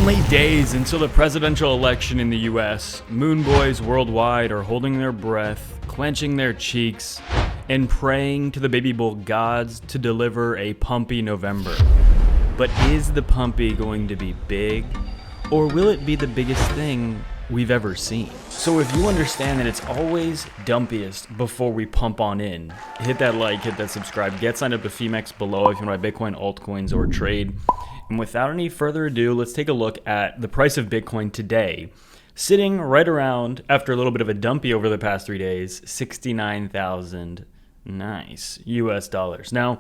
Only days until the presidential election in the US, moon boys worldwide are holding their breath, clenching their cheeks, and praying to the baby bull gods to deliver a pumpy November. But is the pumpy going to be big, or will it be the biggest thing we've ever seen? So if you understand that it's always dumpiest before we pump on in, hit that like, hit that subscribe, get signed up to Femex below if you want to buy Bitcoin, altcoins, or trade. And without any further ado, let's take a look at the price of Bitcoin today, sitting right around, after a little bit of a dumpy over the past 3 days, 69,000 nice US dollars. Now,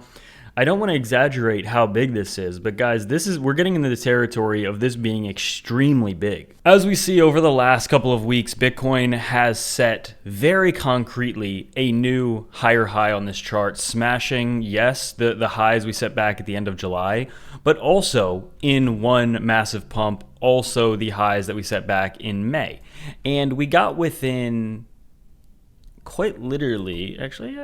I don't want to exaggerate how big this is, but guys, we're getting into the territory of this being extremely big. As we see over the last couple of weeks, Bitcoin has set very concretely a new higher high on this chart, smashing, yes, the highs we set back at the end of July, but also in one massive pump, also the highs that we set back in May. And we got within quite literally, actually,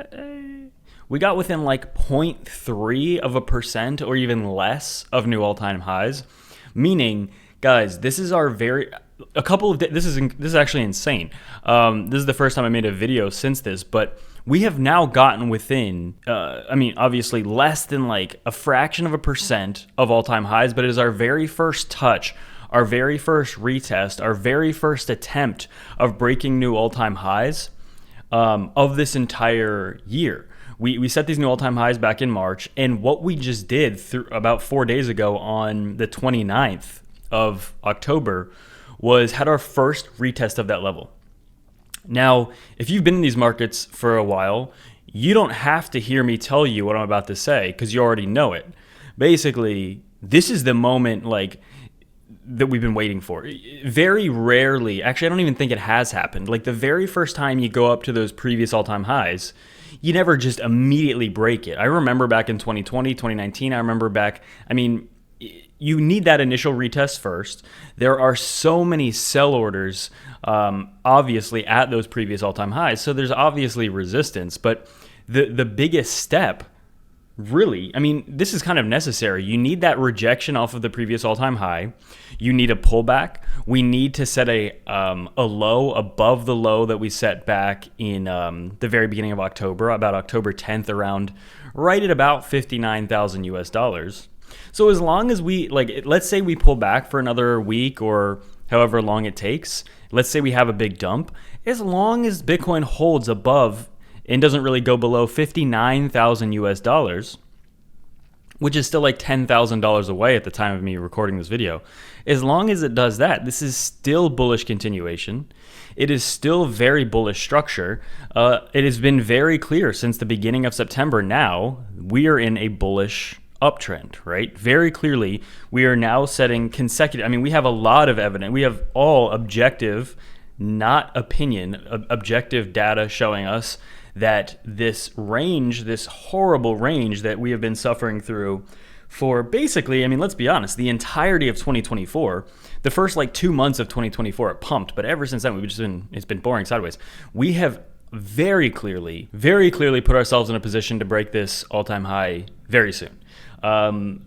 we got within like 0.3% or even less of new all-time highs, meaning, guys, this is our this is actually insane. This is the first time I made a video since this, but we have now gotten within, obviously less than like a fraction of a percent of all-time highs, but it is our very first touch, our very first retest, our very first attempt of breaking new all-time highs of this entire year. We set these new all-time highs back in March, and what we just did about 4 days ago on the 29th of October was had our first retest of that level. Now, if you've been in these markets for a while, you don't have to hear me tell you what I'm about to say because you already know it. Basically, this is the moment that we've been waiting for. Very rarely, actually, I don't even think it has happened. Like the very first time you go up to those previous all-time highs, you never just immediately break it. I remember back in 2020, 2019, you need that initial retest first. There are so many sell orders, obviously, at those previous all-time highs. So there's obviously resistance, but the biggest step, really, this is kind of necessary. You need that rejection off of the previous all-time high. You need a pullback. We need to set a low above the low that we set back in the very beginning of October, about October 10th, around right at about 59,000 US dollars. So as long as let's say we pull back for another week or however long it takes, let's say we have a big dump, as long as Bitcoin holds above and doesn't really go below 59,000 US dollars, which is still like $10,000 away at the time of me recording this video. As long as it does that, this is still bullish continuation. It is still very bullish structure. It has been very clear since the beginning of September now, we are in a bullish uptrend, right? Very clearly, we are now setting consecutive, we have a lot of evidence. We have all objective, not opinion, objective data showing us that this range, this horrible range that we have been suffering through for basically, let's be honest, the entirety of 2024, the first 2 months of 2024 it pumped, but ever since then it's been boring sideways. We have very clearly put ourselves in a position to break this all-time high very soon.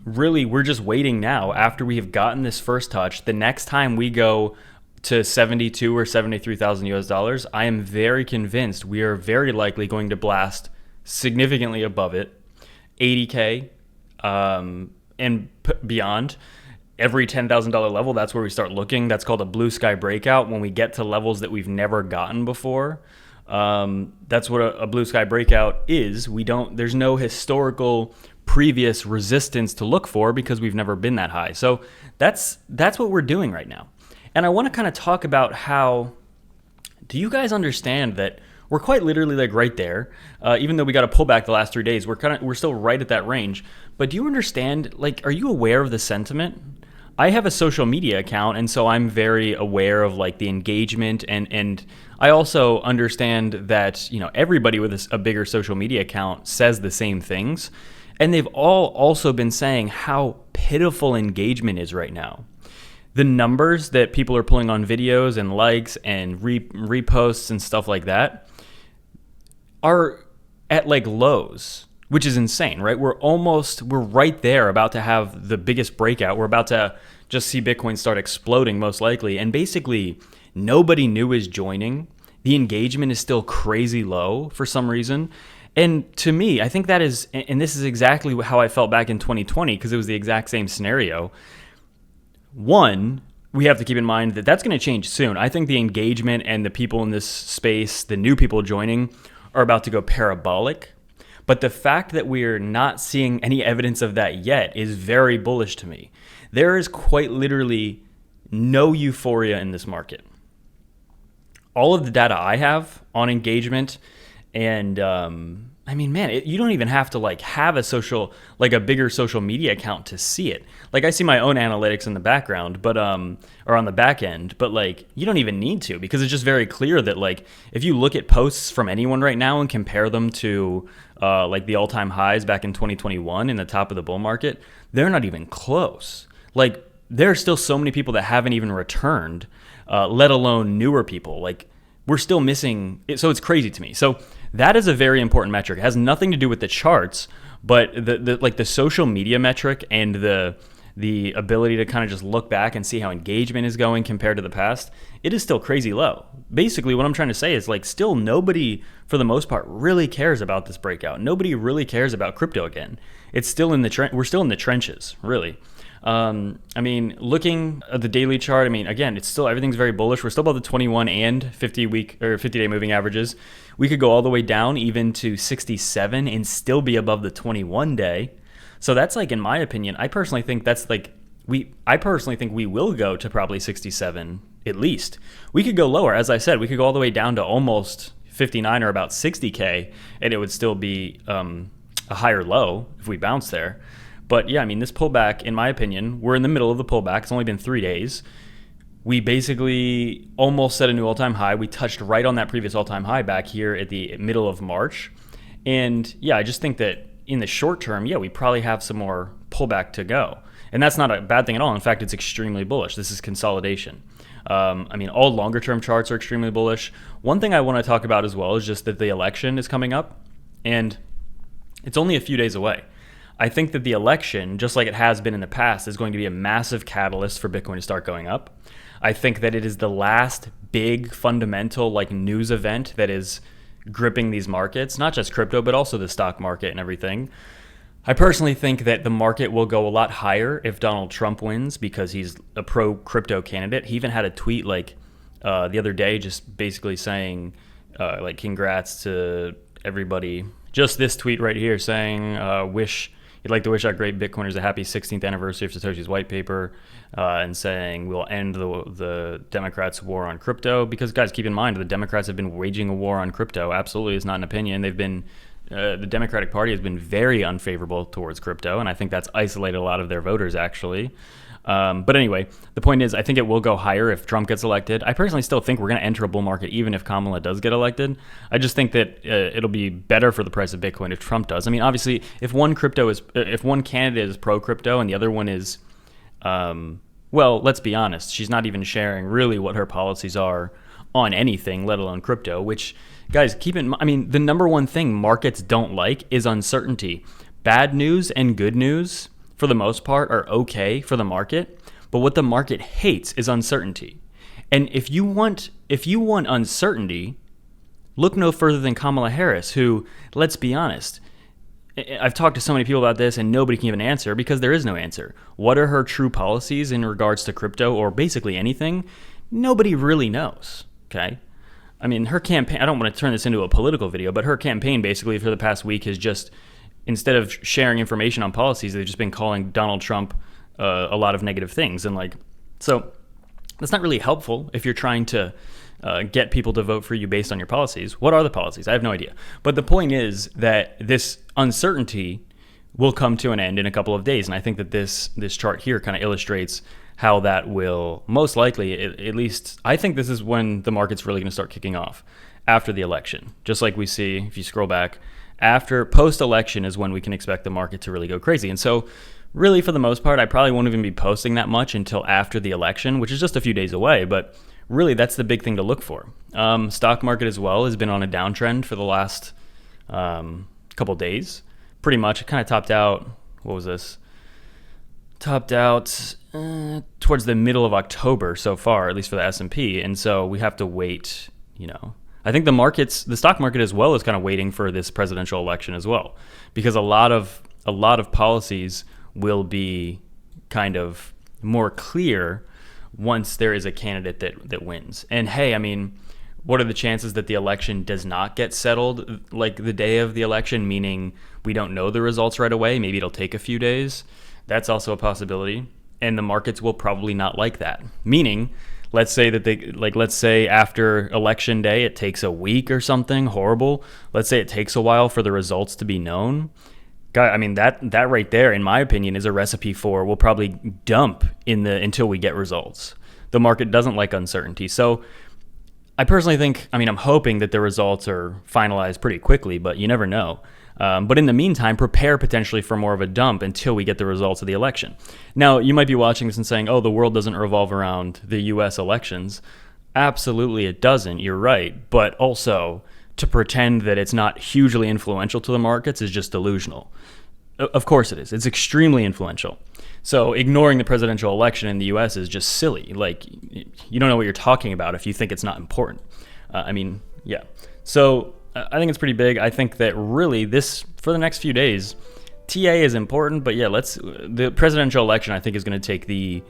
Really, we're just waiting now after we have gotten this first touch. The next time we go to 72 or 73,000 US dollars, I am very convinced we are very likely going to blast significantly above it, 80K and beyond. Every $10,000 level, that's where we start looking. That's called a blue sky breakout. When we get to levels that we've never gotten before, that's what a blue sky breakout is. There's no historical previous resistance to look for because we've never been that high. So that's what we're doing right now. And I want to kind of talk about how, do you guys understand that we're quite literally right there, even though we got to pull back the last 3 days, we're still right at that range. But do you understand, are you aware of the sentiment? I have a social media account, and so I'm very aware of the engagement, and I also understand that, everybody with a bigger social media account says the same things. And they've all also been saying how pitiful engagement is right now. The numbers that people are pulling on videos and likes and reposts and stuff like that are at lows, which is insane, right? We're right there about to have the biggest breakout. We're about to just see Bitcoin start exploding most likely. And basically, nobody new is joining. The engagement is still crazy low for some reason. And to me, I think that is, and this is exactly how I felt back in 2020, because it was the exact same scenario. One, we have to keep in mind that that's going to change soon. I think the engagement and the people in this space, the new people joining, are about to go parabolic. But the fact that we're not seeing any evidence of that yet is very bullish to me. There is quite literally no euphoria in this market. All of the data I have on engagement, and I mean, man, you don't even have to have a bigger social media account to see it. I see my own analytics in the background, but or on the back end, but you don't even need to, because it's just very clear that if you look at posts from anyone right now and compare them to the all-time highs back in 2021 in the top of the bull market, they're not even close. There are still so many people that haven't even returned, let alone newer people. We're still missing, so it's crazy to me. So that is a very important metric. It has nothing to do with the charts, but the social media metric and the ability to kind of just look back and see how engagement is going compared to the past, it is still crazy low. Basically, what I'm trying to say is still nobody, for the most part, really cares about this breakout. Nobody really cares about crypto again. It's still in the we're still in the trenches, really. I mean, looking at the daily chart, I mean, again, it's still, everything's very bullish. We're still above the 21 and 50-day moving averages. We could go all the way down even to 67 and still be above the 21-day. So that's in my opinion, I personally think that's I personally think we will go to probably 67 at least. We could go lower. As I said, we could go all the way down to almost 59 or about 60K, and it would still be a higher low if we bounce there. But yeah, I mean, this pullback, in my opinion, we're in the middle of the pullback. It's only been 3 days. We basically almost set a new all-time high. We touched right on that previous all-time high back here at the middle of March. And yeah, I just think that in the short term, yeah, we probably have some more pullback to go. And that's not a bad thing at all. In fact, it's extremely bullish. This is consolidation. I mean, all longer-term charts are extremely bullish. One thing I want to talk about as well is just that the election is coming up, and it's only a few days away. I think that the election, just like it has been in the past, is going to be a massive catalyst for Bitcoin to start going up. I think that it is the last big fundamental news event that is gripping these markets, not just crypto, but also the stock market and everything. I personally think that the market will go a lot higher if Donald Trump wins, because he's a pro-crypto candidate. He even had a tweet the other day just basically saying congrats to everybody. Just this tweet right here saying he'd like to wish our great Bitcoiners a happy 16th anniversary of Satoshi's white paper, and saying we'll end the Democrats' war on crypto. Because, guys, keep in mind, the Democrats have been waging a war on crypto. Absolutely, it's not an opinion. They've been the Democratic Party has been very unfavorable towards crypto, and I think that's isolated a lot of their voters, actually. But anyway, the point is, I think it will go higher if Trump gets elected. I personally still think we're going to enter a bull market even if Kamala does get elected. I just think that it'll be better for the price of Bitcoin if Trump does. I mean, obviously, if one candidate is pro-crypto and the other one is, well, let's be honest, she's not even sharing really what her policies are on anything, let alone crypto, which, guys, I mean, the number one thing markets don't like is uncertainty. Bad news and good news, for the most part, are okay for the market, but what the market hates is uncertainty. And if you want uncertainty, look no further than Kamala Harris, who, let's be honest, I've talked to so many people about this and nobody can give an answer because there is no answer. What are her true policies in regards to crypto or basically anything? Nobody really knows, okay? I mean, her campaign, I don't want to turn this into a political video, but her campaign basically for the past week has just, instead of sharing information on policies, they've just been calling Donald Trump a lot of negative things. And so that's not really helpful if you're trying to get people to vote for you based on your policies. What are the policies? I have no idea. But the point is that this uncertainty will come to an end in a couple of days. And I think that this chart here kind of illustrates how that will most likely, at least, I think this is when the market's really going to start kicking off after the election. Just like we see, if you scroll back, after post-election is when we can expect the market to really go crazy. And so really, for the most part, I probably won't even be posting that much until after the election, which is just a few days away. But really, that's the big thing to look for. Stock market as well has been on a downtrend for the last couple days. Pretty much, it kind of topped out, what was this? topped out towards the middle of October so far, at least for the S&P. And so we have to wait, I think the stock market as well is kind of waiting for this presidential election as well, because a lot of policies will be kind of more clear once there is a candidate that wins. And hey, I mean, what are the chances that the election does not get settled like the day of the election, meaning we don't know the results right away? Maybe it'll take a few days. That's also a possibility. And the markets will probably not like that. Meaning, let's say after election day, it takes a week or something horrible. Let's say it takes a while for the results to be known. God, I mean, that right there, in my opinion, is a recipe for we'll probably dump until we get results. The market doesn't like uncertainty. So I personally think, I'm hoping that the results are finalized pretty quickly, but you never know. But in the meantime, prepare potentially for more of a dump until we get the results of the election. Now, you might be watching this and saying, oh, the world doesn't revolve around the U.S. elections. Absolutely it doesn't. You're right. But also, to pretend that it's not hugely influential to the markets is just delusional. Of course it is. It's extremely influential. So ignoring the presidential election in the U.S. is just silly. Like, you don't know what you're talking about if you think it's not important. Yeah. So I think it's pretty big. I think that really for the next few days, TA is important. But yeah, the presidential election, I think, is going to take the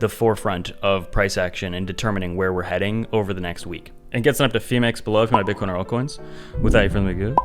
forefront of price action and determining where we're heading over the next week. And get signed up to FEMX below if you want Bitcoin or altcoins. With that, you're from the good.